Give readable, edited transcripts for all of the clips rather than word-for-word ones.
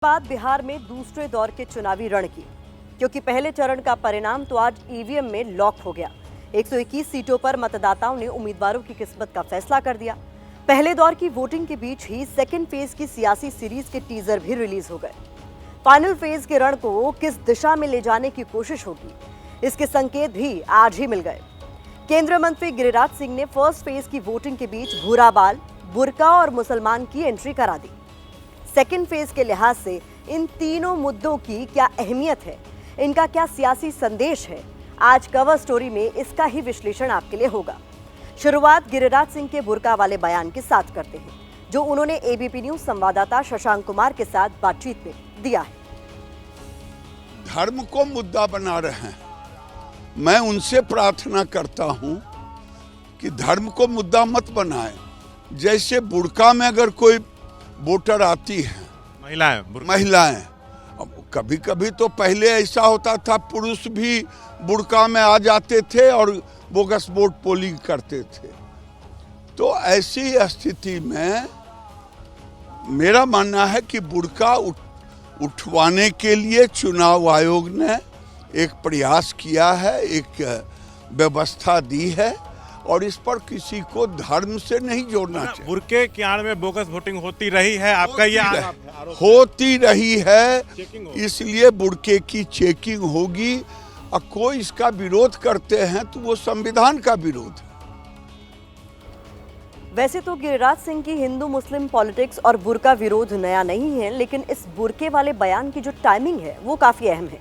बाद बिहार में दूसरे दौर के चुनावी रण की, क्योंकि पहले चरण का परिणाम तो आज ईवीएम में लॉक हो गया। 121 सीटों पर मतदाताओं ने उम्मीदवारों की किस्मत का फैसला कर दिया। पहले दौर की वोटिंग के बीच ही सेकेंड फेज की सियासी सीरीज के टीजर भी रिलीज हो गए। फाइनल फेज के रण को किस दिशा में ले जाने की कोशिश होगी, इसके संकेत भी आज ही मिल गए। केंद्रीय मंत्री गिरिराज सिंह ने फर्स्ट फेज की वोटिंग के बीच भूरा बाल, बुर्का और मुसलमान की एंट्री करा दी। सेकेंड फेज के लिहाज से इन तीनों मुद्दों की क्या अहमियत है, इनका क्या सियासी संदेश है, आज कवर स्टोरी में इसका ही विश्लेषण आपके लिए होगा। शुरुआत गिरिराज सिंह के बुर्का वाले बयान के साथ करते हैं, जो उन्होंने एबीपी न्यूज संवाददाता शशांक कुमार के साथ बातचीत में दिया है। धर्म को मुद्दा बना रहे हैं। मैं उनसे प्रार्थना करता हूं कि धर्म को मुद्दा मत बनाएं। जैसे बुर्का में अगर कोई वोटर आती है, महिलाएं, अब कभी कभी तो पहले ऐसा होता था पुरुष भी बुर्का में आ जाते थे और बोगस वोट पोलिंग करते थे। तो ऐसी स्थिति में मेरा मानना है कि बुर्का उठवाने के लिए चुनाव आयोग ने एक प्रयास किया है, एक व्यवस्था दी है और इस पर किसी को धर्म से नहीं जोड़ना चाहिए। बुर्के की आड़ में बोगस वोटिंग होती रही है, आपका ये होती रही है, इसलिए बुर्के की चेकिंग होगी। और कोई इसका विरोध करते हैं तो वो संविधान का विरोध है। वैसे तो गिरिराज सिंह की हिंदू मुस्लिम पॉलिटिक्स और बुर्का विरोध नया नहीं है, लेकिन इस बुर्के वाले बयान की जो टाइमिंग है वो काफी अहम है।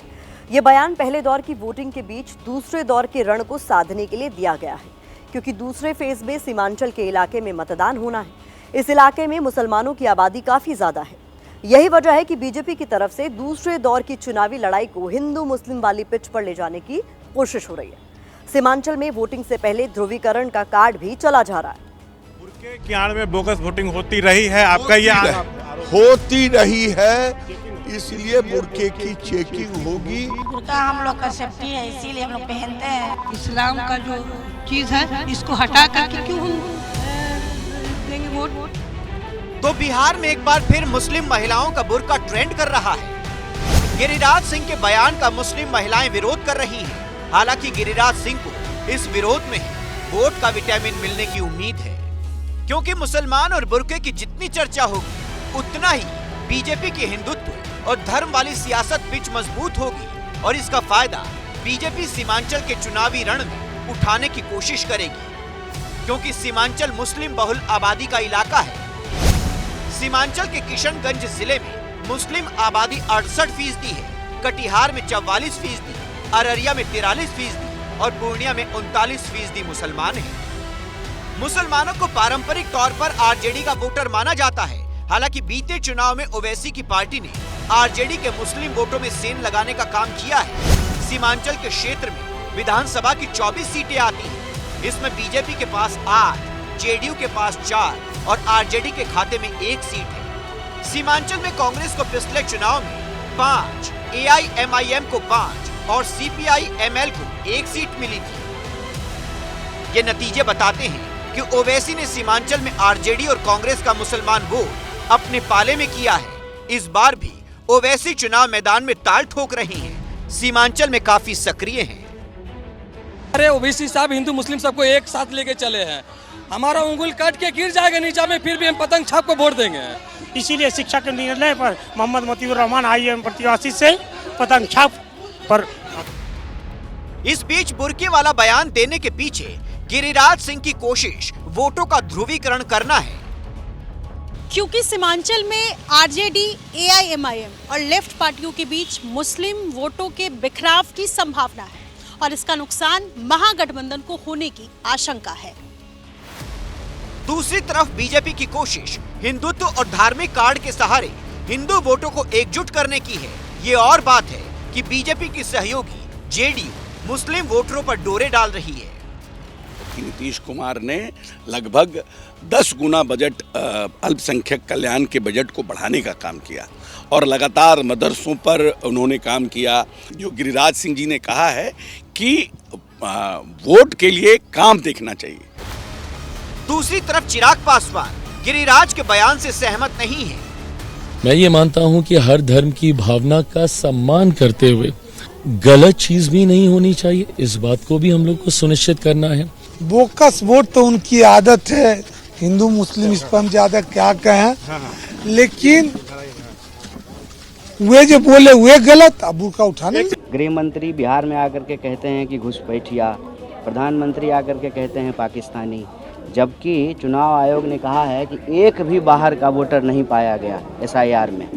ये बयान पहले दौर की वोटिंग के बीच दूसरे दौर के रण को साधने के लिए दिया गया है, क्योंकि दूसरे फेज में सीमांचल के इलाके में मतदान होना है। इस इलाके में मुसलमानों की आबादी काफी ज्यादा है। यही वजह है कि बीजेपी की तरफ से दूसरे दौर की चुनावी लड़ाई को हिंदू मुस्लिम वाली पिच पर ले जाने की कोशिश हो रही है। सीमांचल में वोटिंग से पहले ध्रुवीकरण का कार्ड भी चला जा रहा है। बुर्के की आड़ में बोगस वोटिंग होती रही है, आपका ये होती रही है, इसलिए बुर्के की चेकिंग होगी। बुर्का हम लोग का सेफ्टी है, इसीलिए हम लोग पहनते हैं। इस्लाम का जो चीज है इसको हटा करके क्यों हम देंगे वोट। तो बिहार में एक बार फिर मुस्लिम महिलाओं का बुर्का ट्रेंड कर रहा है। गिरिराज सिंह के बयान का मुस्लिम महिलाएं विरोध कर रही हैं। हालांकि गिरिराज सिंह को इस विरोध में ही वोट का विटामिन मिलने की उम्मीद है, क्योंकि मुसलमान और बुर्के की जितनी चर्चा होगी उतना ही बीजेपी के हिंदुत्व और धर्म वाली सियासत पिच मजबूत होगी और इसका फायदा बीजेपी सीमांचल के चुनावी रण में उठाने की कोशिश करेगी, क्योंकि सीमांचल मुस्लिम बहुल आबादी का इलाका है। सीमांचल के किशनगंज जिले में मुस्लिम आबादी 68% है, कटिहार में 44%, अररिया में 43% और पूर्णिया में 39% मुसलमान हैं। मुसलमानों को पारंपरिक तौर पर आरजेडी का वोटर माना जाता है। हालांकि बीते चुनाव में ओवैसी की पार्टी ने आरजेडी के मुस्लिम वोटों में सेंध लगाने का काम किया है। सीमांचल के क्षेत्र में विधानसभा की 24 सीटें आती हैं। इसमें बीजेपी के पास 8, जेडीयू के पास 4 और आरजेडी के खाते में 1 सीट है। सीमांचल में कांग्रेस को पिछले चुनाव में 5, एआईएमआईएम को 5 और सीपीआई-एमएल को 1 सीट मिली थी। ये नतीजे बताते हैं कि ओवैसी ने सीमांचल में आरजेडी और कांग्रेस का मुसलमान वोट अपने पाले में किया है। इस बार भी ओवैसी चुनाव मैदान में ताल ठोक रही हैं। सीमांचल में काफी सक्रिय हैं। अरे ओवैसी साहब हिंदू मुस्लिम सबको एक साथ लेके चले हैं। हमारा उंगल काट के गिर जाएगा नीचा में, फिर भी हम पतंग छाप को वोट देंगे। इसीलिए शिक्षा के निर्णय पर मोहम्मद मोतीउर रहमान आईएम प्रत्याशी से पतंग छाप पर। इस बीच बुर्के वाला बयान देने के पीछे गिरिराज सिंह की कोशिश वोटों का ध्रुवीकरण करना है, क्योंकि सीमांचल में आरजेडी, एआईएमआईएम और लेफ्ट पार्टियों के बीच मुस्लिम वोटों के बिखराव की संभावना है और इसका नुकसान महागठबंधन को होने की आशंका है। दूसरी तरफ बीजेपी की कोशिश हिंदुत्व और धार्मिक कार्ड के सहारे हिंदू वोटों को एकजुट करने की है। ये और बात है कि बीजेपी की सहयोगी जेडीयू मुस्लिम वोटरों पर डोरे डाल रही है। नीतीश कुमार ने लगभग 10 गुना बजट अल्पसंख्यक कल्याण के बजट को बढ़ाने का काम किया और लगातार मदरसों पर उन्होंने काम किया। जो गिरिराज सिंह जी ने कहा है कि वोट के लिए काम देखना चाहिए। दूसरी तरफ चिराग पासवान गिरिराज के बयान से सहमत नहीं है। मैं ये मानता हूं कि हर धर्म की भावना का सम्मान करते हुए गलत चीज भी नहीं होनी चाहिए, इस बात को भी हम लोग को सुनिश्चित करना है। बोकस वोट तो उनकी आदत है, हिंदू मुस्लिम इस पर हम ज्यादा क्या कहें, लेकिन वे जो बोले वे गलत, अब उनका उठाने। गृह मंत्री बिहार में आकर के कहते हैं कि घुसपैठिया, प्रधानमंत्री आकर के कहते हैं पाकिस्तानी, जबकि चुनाव आयोग ने कहा है कि एक भी बाहर का वोटर नहीं पाया गया SIR में।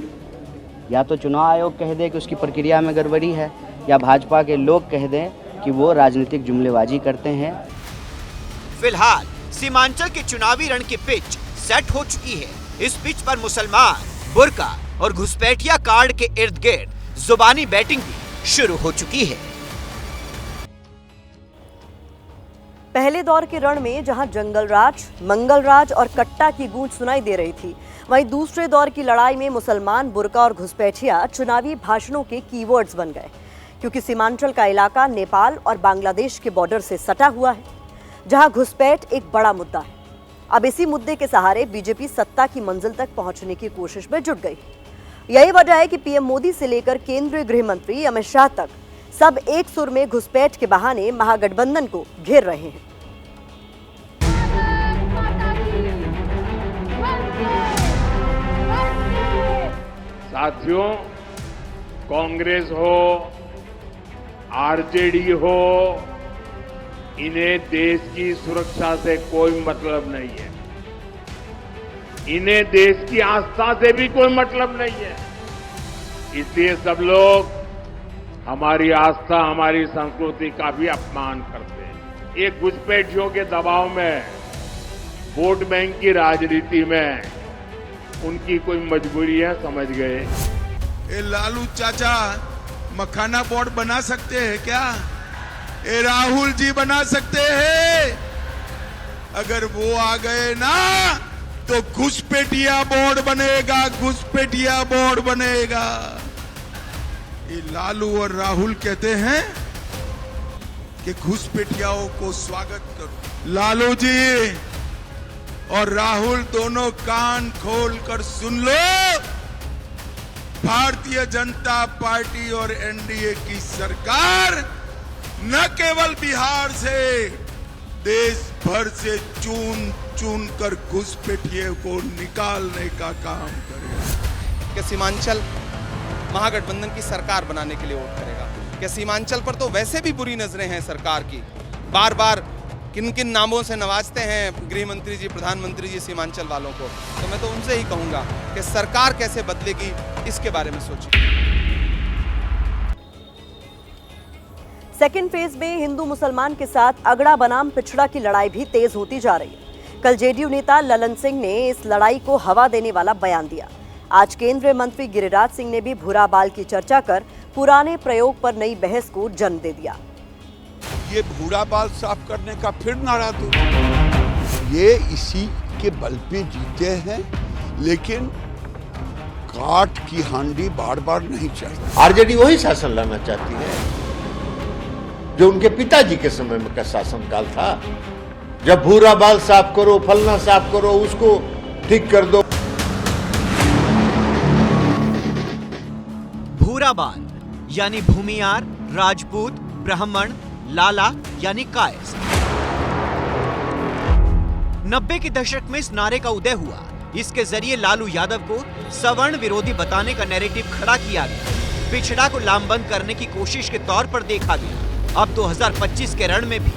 या तो चुनाव आयोग कह दे कि उसकी प्रक्रिया में गड़बड़ी है, या भाजपा के लोग कह दें कि वो राजनीतिक जुमलेबाजी करते हैं। फिलहाल सीमांचल के चुनावी रण की पिच सेट हो चुकी है। इस पिच पर मुसलमान, बुर्का और घुसपैठिया कार्ड के इर्द गिर्द जुबानी बैटिंग भी शुरू हो चुकी है। पहले दौर के रण में जहां जंगलराज, मंगलराज और कट्टा की गूंज सुनाई दे रही थी, वहीं दूसरे दौर की लड़ाई में मुसलमान, बुर्का और घुसपैठिया चुनावी भाषणों के कीवर्ड्स बन गए, क्योंकि सीमांचल का इलाका नेपाल और बांग्लादेश के बॉर्डर से सटा हुआ है, जहां घुसपैठ एक बड़ा मुद्दा है। अब इसी मुद्दे के सहारे बीजेपी सत्ता की मंजिल तक पहुंचने की कोशिश में जुट गई। यही वजह है कि पीएम मोदी से लेकर केंद्रीय गृह मंत्री अमित शाह तक सब एक सुर में घुसपैठ के बहाने महागठबंधन को घेर रहे हैं। साथियों, कांग्रेस हो, आरजेडी हो, इन्हें देश की सुरक्षा से कोई मतलब नहीं है। इन्हें देश की आस्था से भी कोई मतलब नहीं है। इसलिए सब लोग हमारी आस्था, हमारी संस्कृति का भी अपमान करते हैं। ये घुसपैठियों के दबाव में, वोट बैंक की राजनीति में उनकी कोई मजबूरी है, समझ गए। ये लालू चाचा मखाना बोर्ड बना सकते हैं क्या? ये राहुल जी बना सकते हैं? अगर वो आ गए ना तो घुसपैठिया बोर्ड बनेगा, घुसपैठिया बोर्ड बनेगा। ये लालू और राहुल कहते हैं कि घुसपैठियाओं को स्वागत करो। लालू जी और राहुल दोनों कान खोल कर सुन लो, भारतीय जनता पार्टी और एनडीए की सरकार न केवल बिहार से, देश भर से चुन चुन कर घुसपैठिए को निकालने का काम करेगा। कि सीमांचल महागठबंधन की सरकार बनाने के लिए वोट करेगा। कि सीमांचल पर तो वैसे भी बुरी नजरें हैं सरकार की, बार बार किन किन नामों से नवाजते हैं गृह मंत्री जी, प्रधानमंत्री जी सीमांचल वालों को। तो मैं तो उनसे ही कहूंगा कि सरकार कैसे बदलेगी, इसके बारे में सोचिए। सेकेंड फेज में हिंदू मुसलमान के साथ अगड़ा बनाम पिछड़ा की लड़ाई भी तेज होती जा रही है। कल जेडीयू नेता ललन सिंह ने इस लड़ाई को हवा देने वाला बयान दिया। आज केंद्रीय मंत्री गिरिराज सिंह ने भी भूरा बाल की चर्चा कर पुराने प्रयोग पर नई बहस को जन्म दे दिया। ये भूरा बाल साफ करने का फिर नारा दो। ये इसी के बल पे जीते हैं, लेकिन काठ की हांडी बार बार नहीं चाहिए। आरजेडी वही शासन लाना चाहती है जो उनके पिताजी के समय में का शासनकाल था। जब भूरा बाल साफ करो, फलना साफ करो, उसको ठीक कर दो। भूरा बाल यानी भूमियार, राजपूत, ब्राह्मण, लाला यानी कायस्थ। 90 के दशक में इस नारे का उदय हुआ। इसके जरिए लालू यादव को सवर्ण विरोधी बताने का नैरेटिव खड़ा किया गया। पिछड़ा को लामबंद करने की कोशिश के तौर पर देखा गया। अब 2025 के रण में भी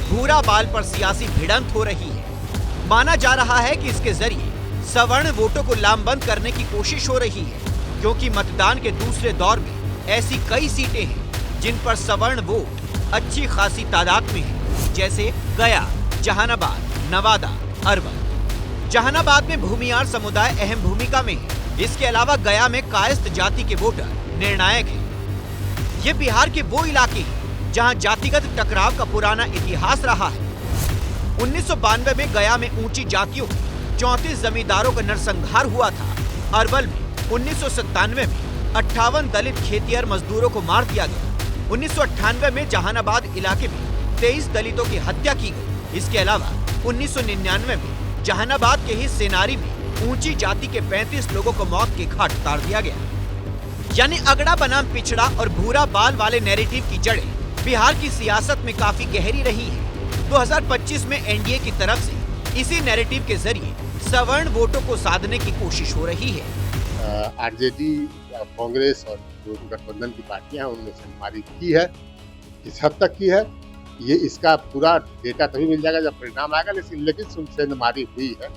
भूरा बाल पर सियासी भिड़ंत हो रही है। माना जा रहा है कि इसके जरिए सवर्ण वोटों को लामबंद करने की कोशिश हो रही है, क्योंकि मतदान के दूसरे दौर में ऐसी कई सीटें हैं जिन पर सवर्ण वोट अच्छी खासी तादाद में है, जैसे गया, जहानाबाद, नवादा, अरवल। जहानाबाद में भूमियार समुदाय अहम भूमिका में है। इसके अलावा गया में कायस्थ जाति के वोटर निर्णायक हैं। ये बिहार के वो इलाके हैं जहां जातिगत टकराव का पुराना इतिहास रहा है। 1992 में गया में ऊंची जातियों के 34 जमींदारों का नरसंहार हुआ था। अरवल में 1997 में 58 दलित खेतिहर मजदूरों को मार दिया गया। 1998 में जहानाबाद इलाके में 23 दलितों की हत्या की गई। इसके अलावा 1999 में जहानाबाद के ही सेनारी में ऊंची जाति के 35 लोगों को मौत के घाट उतार दिया गया। यानी अगड़ा बनाम पिछड़ा और भूरा बाल वाले नैरेटिव की जड़ें बिहार की सियासत में काफी गहरी रही है। 2025 में एनडीए की तरफ से इसी नैरेटिव के जरिए सवर्ण वोटों को साधने की कोशिश हो रही है। आरजेडी, कांग्रेस और जो गठबंधन की पार्टियां हैं उनने सेंधमारी की है, किस हद तक की है ये इसका पूरा डेटा तभी मिल जाएगा जब परिणाम आएगा, लेकिन सेंधमारी हुई है।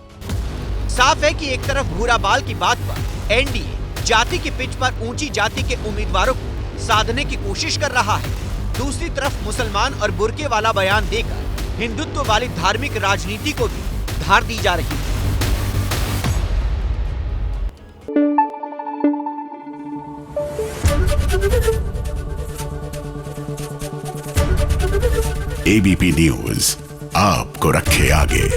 साफ है कि एक तरफ भूरा बाल की बात पर एनडीए जाति की पिच पर ऊंची जाति के उम्मीदवारों को साधने की कोशिश कर रहा है, दूसरी तरफ मुसलमान और बुर्के वाला बयान देकर हिंदुत्व वाली धार्मिक राजनीति को भी धार दी जा रही है। एबीपी न्यूज आपको रखे आगे।